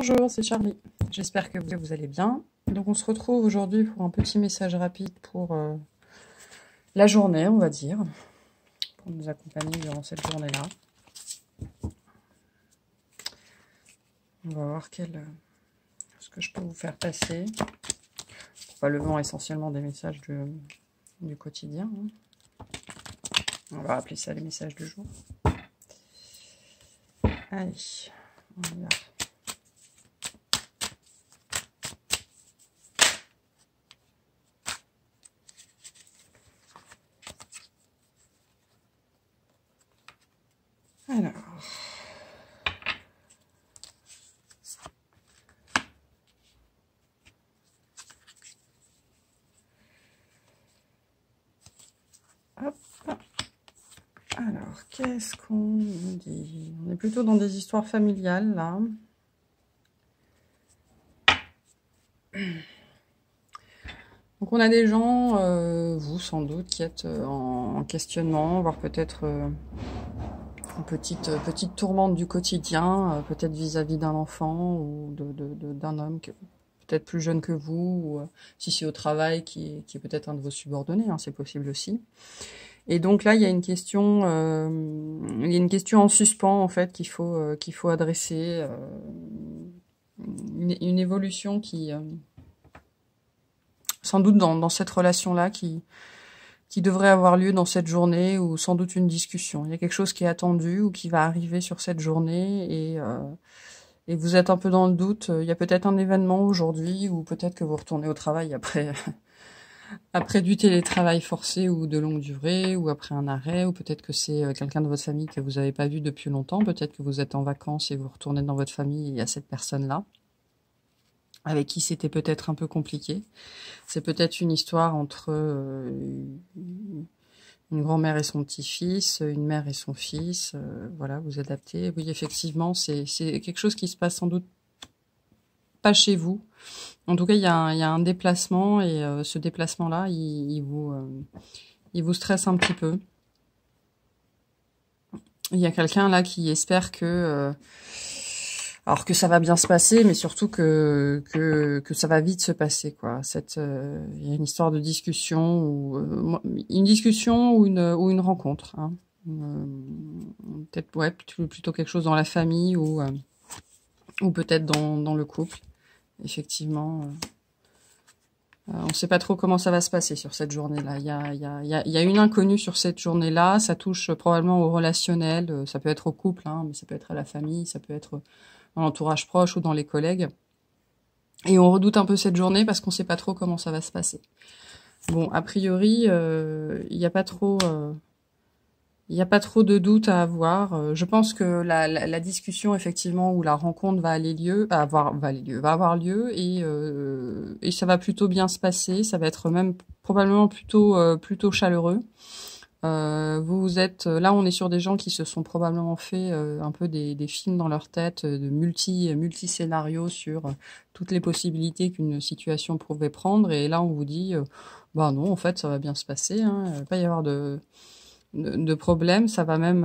Bonjour, c'est Charlie. J'espère que vous allez bien. Donc on se retrouve aujourd'hui pour un petit message rapide pour la journée, on va dire, pour nous accompagner durant cette journée-là. On va voir ce que je peux vous faire passer. Probablement essentiellement des messages du quotidien. On va appeler ça les messages du jour. Allez, on y va. Alors, hop. Alors, qu'est-ce qu'on dit? On est plutôt dans des histoires familiales, là. Donc, on a des gens, vous sans doute, qui êtes en questionnement, voire peut-être une petite tourmente du quotidien, peut-être vis-à-vis d'un enfant ou d'un homme peut-être plus jeune que vous, ou si c'est au travail, qui est peut-être un de vos subordonnés, hein, c'est possible aussi. Et donc là, il y a une question en suspens en fait qu'il faut adresser, une évolution qui, sans doute dans cette relation-là, qui devrait avoir lieu dans cette journée, ou sans doute une discussion. Il y a quelque chose qui est attendu ou qui va arriver sur cette journée, et vous êtes un peu dans le doute. Il y a peut-être un événement aujourd'hui, ou peut-être que vous retournez au travail après du télétravail forcé ou de longue durée, ou après un arrêt, ou peut-être que c'est quelqu'un de votre famille que vous n'avez pas vu depuis longtemps, peut-être que vous êtes en vacances et vous retournez dans votre famille et il y a cette personne-là, avec qui c'était peut-être un peu compliqué. C'est peut-être une histoire entre une grand-mère et son petit-fils, une mère et son fils, voilà, vous adaptez. Oui, effectivement, c'est quelque chose qui se passe sans doute pas chez vous. En tout cas, il y a un déplacement, et ce déplacement-là, il vous stresse un petit peu. Il y a quelqu'un là qui espère alors que ça va bien se passer, mais surtout que ça va vite se passer, quoi. Il y a une histoire de discussion, ou une rencontre, hein. Peut-être plutôt quelque chose dans la famille, ou peut-être dans le couple. Effectivement, on ne sait pas trop comment ça va se passer sur cette journée-là. Il y a une inconnue sur cette journée-là. Ça touche probablement au relationnel. Ça peut être au couple, hein, mais ça peut être à la famille, ça peut être dans l'entourage proche ou dans les collègues. Et on redoute un peu cette journée parce qu'on ne sait pas trop comment ça va se passer. Bon, a priori, il n'y a pas trop de doute à avoir. Je pense que la discussion, effectivement, ou la rencontre va avoir lieu, et ça va plutôt bien se passer. Ça va être même probablement plutôt chaleureux. Vous êtes là, on est sur des gens qui se sont probablement fait un peu des films dans leur tête, de multi scénarios sur toutes les possibilités qu'une situation pouvait prendre. Et là, on vous dit, bah non, en fait, ça va bien se passer, hein, il va pas y avoir de problème. Ça va même,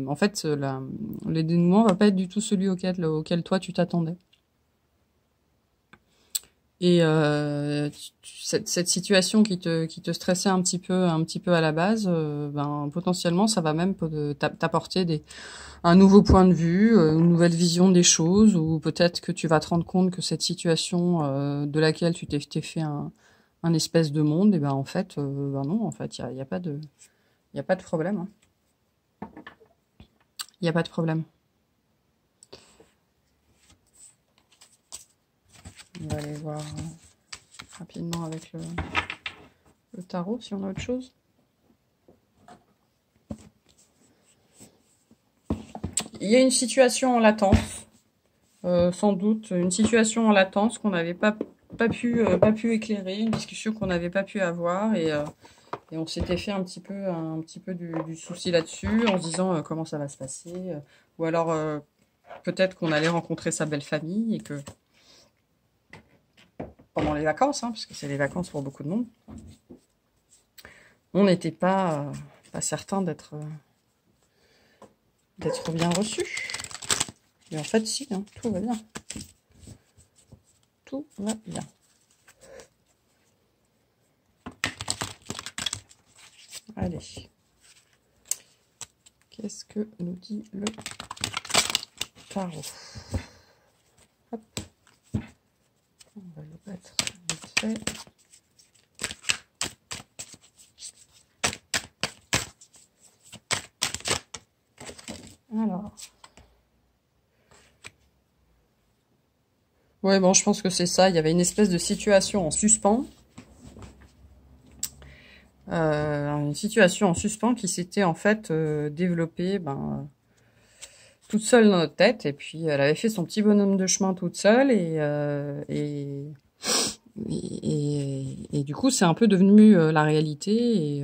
en fait, le dénouement va pas être du tout celui auquel toi tu t'attendais. Et cette situation qui te stressait un petit peu à la base, potentiellement ça va même t'apporter un nouveau point de vue, une nouvelle vision des choses, ou peut-être que tu vas te rendre compte que cette situation de laquelle tu t'es fait un espèce de monde, et en fait, non, en fait, il y a pas de problème, hein. Il n'y a pas de problème. On va aller voir rapidement avec le tarot si on a autre chose. Il y a une situation en latence, sans doute une situation en latence qu'on n'avait pas pu éclairer, une discussion qu'on n'avait pas pu avoir, et on s'était fait un petit peu du souci là-dessus, en se disant comment ça va se passer, ou alors peut-être qu'on allait rencontrer sa belle famille, et que pendant les vacances, hein, parce que c'est les vacances pour beaucoup de monde, on n'était pas certain d'être bien reçu. Et en fait, si, hein, tout va bien. tout va bien. Allez. Qu'est-ce que nous dit le tarot? Hop. On va le mettre vite fait. Alors. Ouais, bon, je pense que c'est ça. Il y avait une espèce de situation en suspens. Une situation en suspens qui s'était en fait développée toute seule dans notre tête. Et puis, elle avait fait son petit bonhomme de chemin toute seule. Et du coup, c'est un peu devenu la réalité.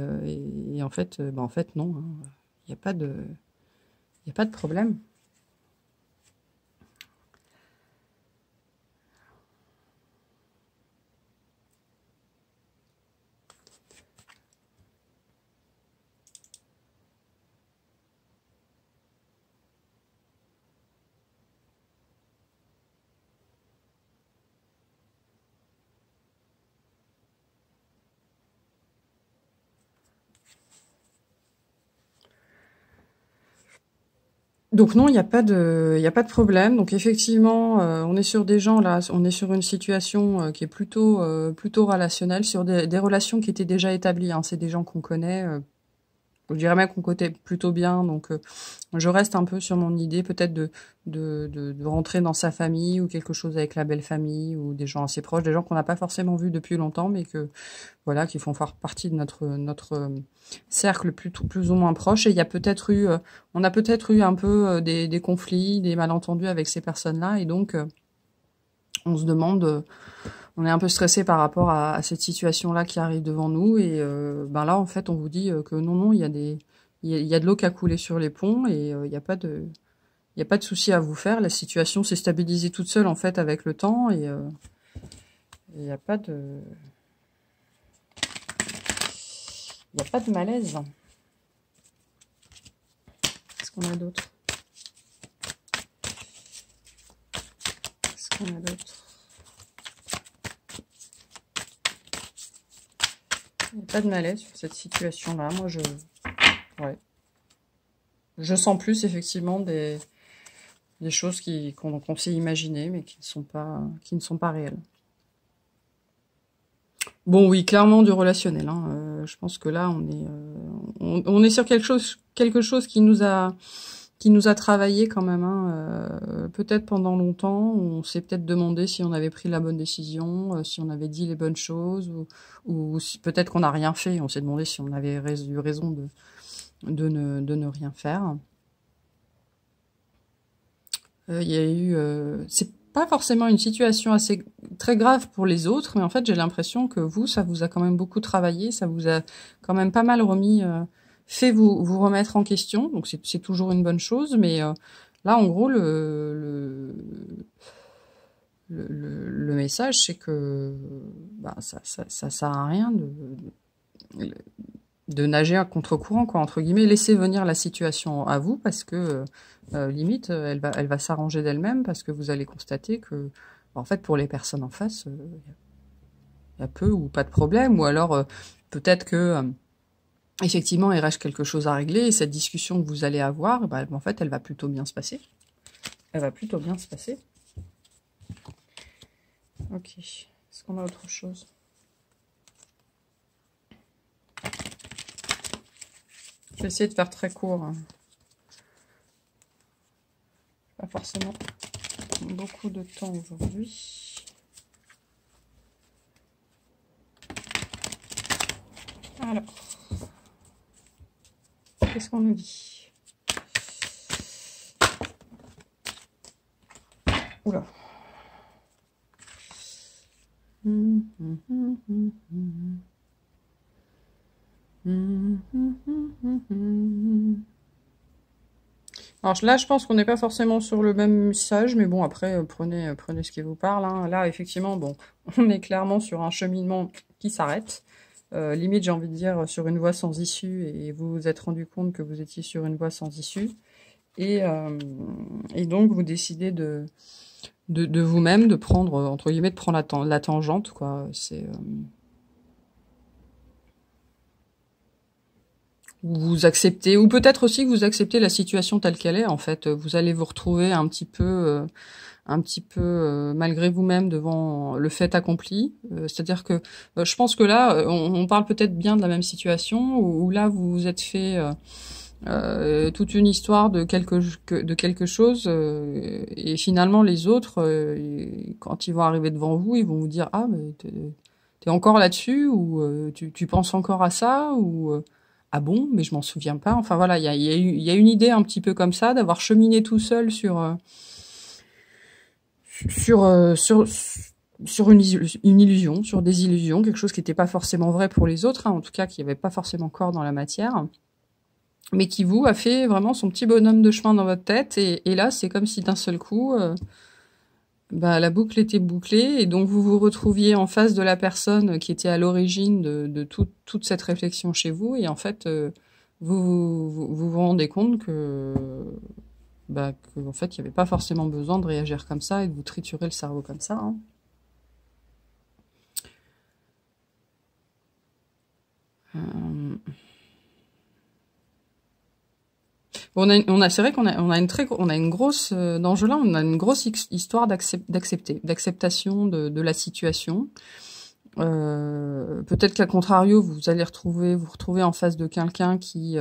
Et en fait, non. Hein. Il n'y a pas de... Il n'y a pas de problème. Donc non, il n'y a pas de problème. Donc effectivement, on est sur des gens là, on est sur une situation qui est plutôt relationnelle, sur des relations qui étaient déjà établies. Hein. C'est des gens qu'on connaît. Je dirais même qu'on connaît plutôt bien. Donc je reste un peu sur mon idée, peut-être de rentrer dans sa famille ou quelque chose avec la belle famille ou des gens assez proches, des gens qu'on n'a pas forcément vus depuis longtemps, mais que voilà, qui font faire partie de notre cercle plus ou moins proche. Et il y a peut-être eu, on a peut-être eu un peu des conflits, des malentendus avec ces personnes-là, et donc on se demande, on est un peu stressé par rapport à cette situation-là qui arrive devant nous, et là en fait on vous dit que non, il y a de l'eau qui a coulé sur les ponts, et il n'y a pas de souci à vous faire. La situation s'est stabilisée toute seule en fait avec le temps, et il n'y a pas de malaise. Qu'est-ce qu'on a d'autre? Il n'y a pas de malaise sur cette situation-là. Moi, je sens plus effectivement des choses qu'on s'est imaginées, mais qui ne sont pas réelles. Bon, oui, clairement du relationnel. Hein. Je pense que là, on est sur quelque chose qui nous a travaillé quand même. Hein. Peut-être pendant longtemps, on s'est peut-être demandé si on avait pris la bonne décision, si on avait dit les bonnes choses, ou peut-être qu'on n'a rien fait. On s'est demandé si on avait eu raison de ne rien faire. Il y a eu... c'est pas forcément une situation très grave pour les autres, mais en fait, j'ai l'impression que vous, ça vous a quand même beaucoup travaillé, ça vous a quand même pas mal remis... fait vous remettre en question, donc c'est toujours une bonne chose, mais là, en gros, le message, c'est que ça sert à rien de nager à contre-courant, quoi, entre guillemets. Laissez venir la situation à vous, parce que limite, elle va s'arranger d'elle-même, parce que vous allez constater que, en fait, pour les personnes en face, il y a peu ou pas de problème, ou alors peut-être que effectivement, il reste quelque chose à régler, et cette discussion que vous allez avoir, en fait, elle va plutôt bien se passer. Elle va plutôt bien se passer. Ok. Est-ce qu'on a autre chose? Je vais essayer de faire très court. Hein. Pas forcément beaucoup de temps aujourd'hui. Alors. Qu'est-ce qu'on nous dit? Oula. Alors là, je pense qu'on n'est pas forcément sur le même message, mais bon, après, prenez ce qui vous parle. Hein. Là, effectivement, bon, on est clairement sur un cheminement qui s'arrête. Limite, j'ai envie de dire, sur une voie sans issue, et vous vous êtes rendu compte que vous étiez sur une voie sans issue. Et donc, vous décidez de de vous-même, de prendre, entre guillemets, de prendre la tangente, quoi. C'est... vous acceptez, ou peut-être aussi que vous acceptez la situation telle qu'elle est, en fait. Vous allez vous retrouver un petit peu malgré vous-même devant le fait accompli. C'est-à-dire que je pense que là, on parle peut-être bien de la même situation, où là, vous vous êtes fait toute une histoire de quelque chose, et finalement, les autres, quand ils vont arriver devant vous, ils vont vous dire « Ah, mais t'es encore là-dessus ?» ou tu penses encore à ça ?» ou ah bon, mais je m'en souviens pas. Enfin voilà, il y a une idée un petit peu comme ça, d'avoir cheminé tout seul sur, sur une illusion, sur des illusions, quelque chose qui n'était pas forcément vrai pour les autres, hein, en tout cas qui n'avait pas forcément corps dans la matière, mais qui vous a fait vraiment son petit bonhomme de chemin dans votre tête, et là c'est comme si d'un seul coup, la boucle était bouclée, et donc vous vous retrouviez en face de la personne qui était à l'origine de toute cette réflexion chez vous, et en fait, vous rendez compte que en fait, il n'y avait pas forcément besoin de réagir comme ça et de vous triturer le cerveau comme ça. Hein. C'est vrai on a une grosse dans ce jeu-là, on a une grosse histoire d'acceptation de la situation. Peut-être qu'à contrario, vous allez vous retrouver en face de quelqu'un qui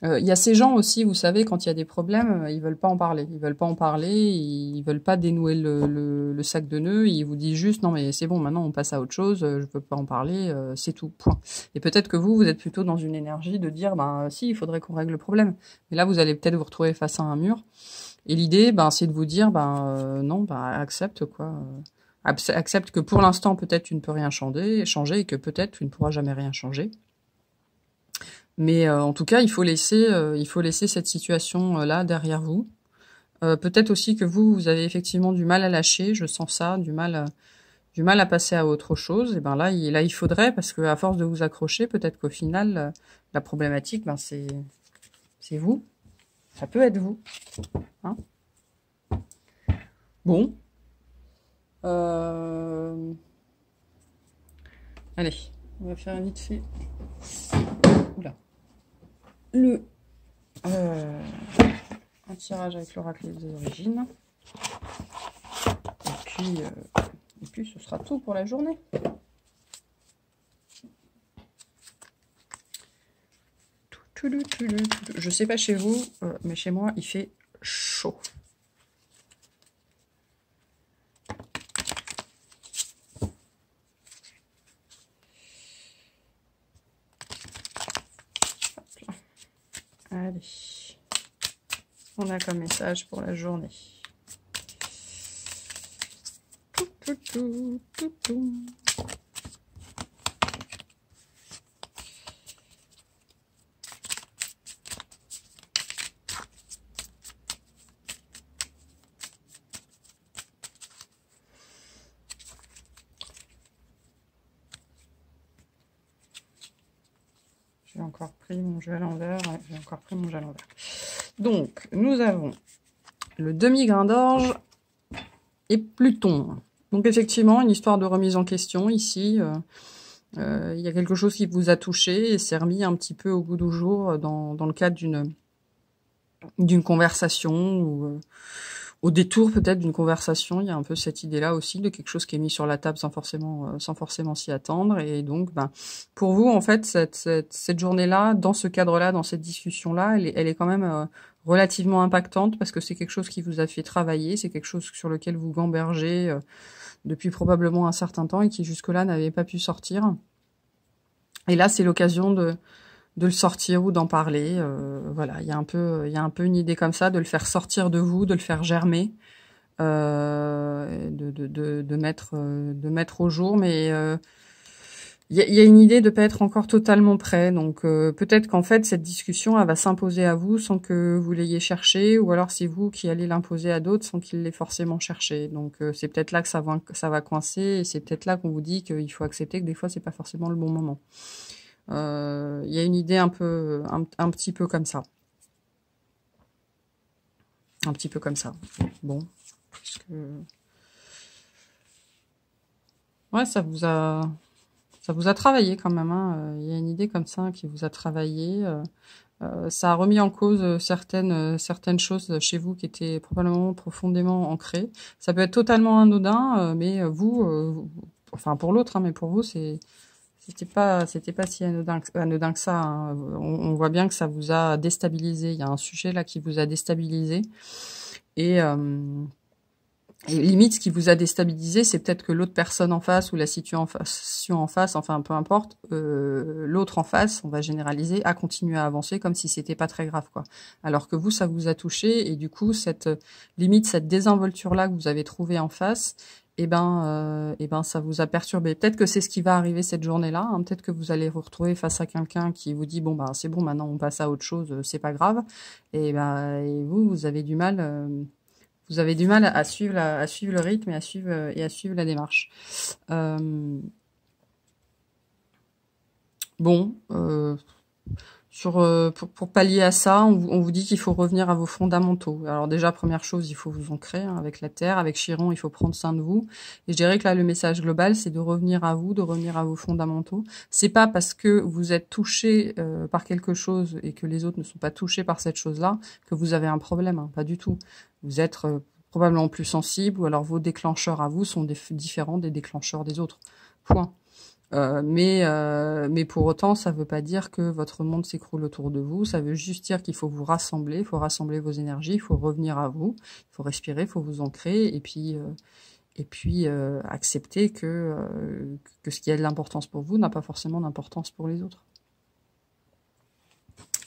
il y a ces gens aussi, vous savez, quand il y a des problèmes, ils veulent pas en parler. Ils veulent pas en parler, ils veulent pas dénouer le sac de nœuds. Ils vous disent juste non mais c'est bon, maintenant on passe à autre chose. Je peux pas en parler, c'est tout. Point. Et peut-être que vous êtes plutôt dans une énergie de dire si, il faudrait qu'on règle le problème. Mais là, vous allez peut-être vous retrouver face à un mur. Et l'idée, c'est de vous dire non, accepte quoi. Accepte que pour l'instant peut-être tu ne peux rien changer et que peut-être tu ne pourras jamais rien changer. Mais en tout cas, il faut laisser cette situation-là derrière vous. Peut-être aussi que vous avez effectivement du mal à lâcher, je sens ça, du mal à passer à autre chose. Et là, il faudrait, parce que à force de vous accrocher, peut-être qu'au final, la problématique, c'est vous. Ça peut être vous. Hein, bon. Allez, on va faire un vite fait. Oula. Un tirage avec l'oracle des origines. Et puis ce sera tout pour la journée. Je sais pas chez vous, mais chez moi, il fait chaud. Allez. On a comme message pour la journée. J'ai encore pris mon jeu à l'envers. Donc, nous avons le demi-grain d'orge et Pluton. Donc, effectivement, une histoire de remise en question ici. Il y a quelque chose qui vous a touché et s'est remis un petit peu au goût du jour dans le cadre d'une conversation ou au détour peut-être d'une conversation. Il y a un peu cette idée-là aussi de quelque chose qui est mis sur la table sans forcément s'y attendre. Et donc, pour vous, en fait, cette journée-là, dans ce cadre-là, dans cette discussion-là, elle est quand même relativement impactante parce que c'est quelque chose qui vous a fait travailler, c'est quelque chose sur lequel vous gambergez depuis probablement un certain temps et qui jusque-là n'avait pas pu sortir. Et là, c'est l'occasion de le sortir ou d'en parler. Voilà, il y a un peu une idée comme ça, de le faire sortir de vous, de le faire germer, de mettre au jour. Mais il y a une idée de pas être encore totalement prêt. Donc peut-être qu'en fait cette discussion elle va s'imposer à vous sans que vous l'ayez cherché, ou alors c'est vous qui allez l'imposer à d'autres sans qu'ils l'aient forcément cherché. Donc c'est peut-être là que ça va coincer, et c'est peut-être là qu'on vous dit qu'il faut accepter que des fois c'est pas forcément le bon moment. Il y a une idée un petit peu comme ça. Un petit peu comme ça. Bon. Parce que... Ouais, ça vous a travaillé quand même, hein. Il y a une idée comme ça qui vous a travaillé. Ça a remis en cause certaines choses chez vous qui étaient probablement profondément ancrées. Ça peut être totalement anodin, mais enfin pour l'autre, hein, mais pour vous, c'était pas si anodin que ça, hein. On voit bien que ça vous a déstabilisé. Il y a un sujet là qui vous a déstabilisé. Et, et limite, ce qui vous a déstabilisé, c'est peut-être que l'autre personne en face ou la situation en face, enfin peu importe, l'autre en face, on va généraliser, a continué à avancer comme si c'était pas très grave, quoi. Alors que vous, ça vous a touché et du coup, cette désinvolture-là que vous avez trouvée en face, eh ben, ça vous a perturbé. Peut-être que c'est ce qui va arriver cette journée-là, hein. Peut-être que vous allez vous retrouver face à quelqu'un qui vous dit bon ben c'est bon, maintenant on passe à autre chose, c'est pas grave. Et ben, et vous avez du mal. Vous avez du mal à suivre le rythme et à suivre la démarche. Bon, pour pallier à ça, on vous dit qu'il faut revenir à vos fondamentaux. Alors déjà, première chose, il faut vous ancrer, hein, avec la terre, avec Chiron, il faut prendre soin de vous. Et je dirais que là, le message global, c'est de revenir à vous, de revenir à vos fondamentaux. C'est pas parce que vous êtes touché par quelque chose et que les autres ne sont pas touchés par cette chose-là que vous avez un problème, hein, pas du tout. Vous êtes probablement plus sensible, ou alors vos déclencheurs à vous sont différents des déclencheurs des autres. Point. Mais pour autant, ça ne veut pas dire que votre monde s'écroule autour de vous. Ça veut juste dire qu'il faut vous rassembler, il faut rassembler vos énergies, il faut revenir à vous, il faut respirer, il faut vous ancrer, et puis accepter que ce qui a de l'importance pour vous n'a pas forcément d'importance pour les autres.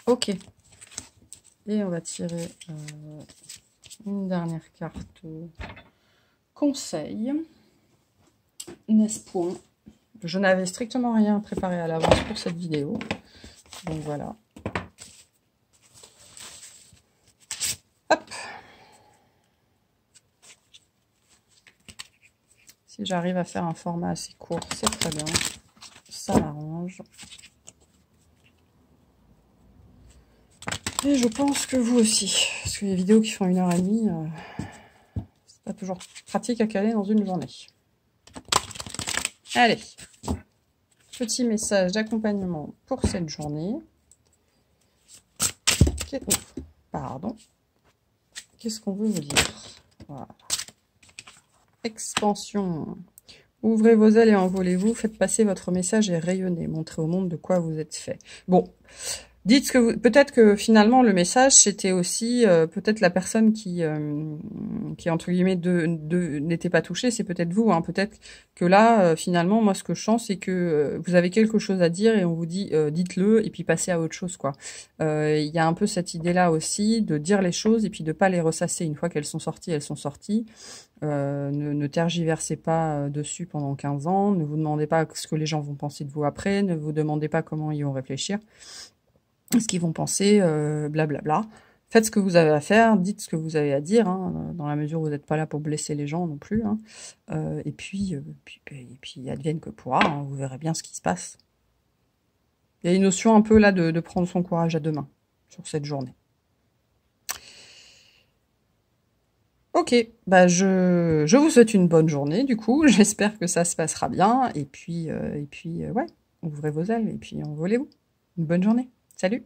Ok. Et on va tirer une dernière carte conseil. N'est-ce point? Je n'avais strictement rien préparé à l'avance pour cette vidéo. Donc voilà. Hop. Si j'arrive à faire un format assez court, c'est très bien. Ça m'arrange. Et je pense que vous aussi. Parce que les vidéos qui font 1h30, c'est pas toujours pratique à caler dans une journée. Allez. Petit message d'accompagnement pour cette journée. Pardon. Qu'est-ce qu'on veut vous dire? Voilà. Expansion. Ouvrez vos ailes et envolez-vous. Faites passer votre message et rayonnez. Montrez au monde de quoi vous êtes fait. Bon. Dites ce que vous... Peut-être que finalement le message c'était aussi peut-être la personne qui entre guillemets n'était pas touchée, c'est peut-être vous, hein. Peut-être que là finalement moi ce que je sens c'est que vous avez quelque chose à dire et on vous dit dites-le et puis passez à autre chose, quoi. Il y a un peu cette idée là aussi de dire les choses et puis de pas les ressasser. Une fois qu'elles sont sorties, elles sont sorties. Ne tergiversez pas dessus pendant 15 ans, ne vous demandez pas ce que les gens vont penser de vous après, ne vous demandez pas comment ils vont réfléchir, ce qu'ils vont penser, blablabla. Faites ce que vous avez à faire, dites ce que vous avez à dire, hein, dans la mesure où vous n'êtes pas là pour blesser les gens non plus, hein. Et puis advienne que pourra, hein, vous verrez bien ce qui se passe. Il y a une notion un peu là de prendre son courage à deux mains sur cette journée. Ok, bah je vous souhaite une bonne journée du coup, j'espère que ça se passera bien, et puis ouais, ouvrez vos ailes et puis envolez-vous. Une bonne journée, salut!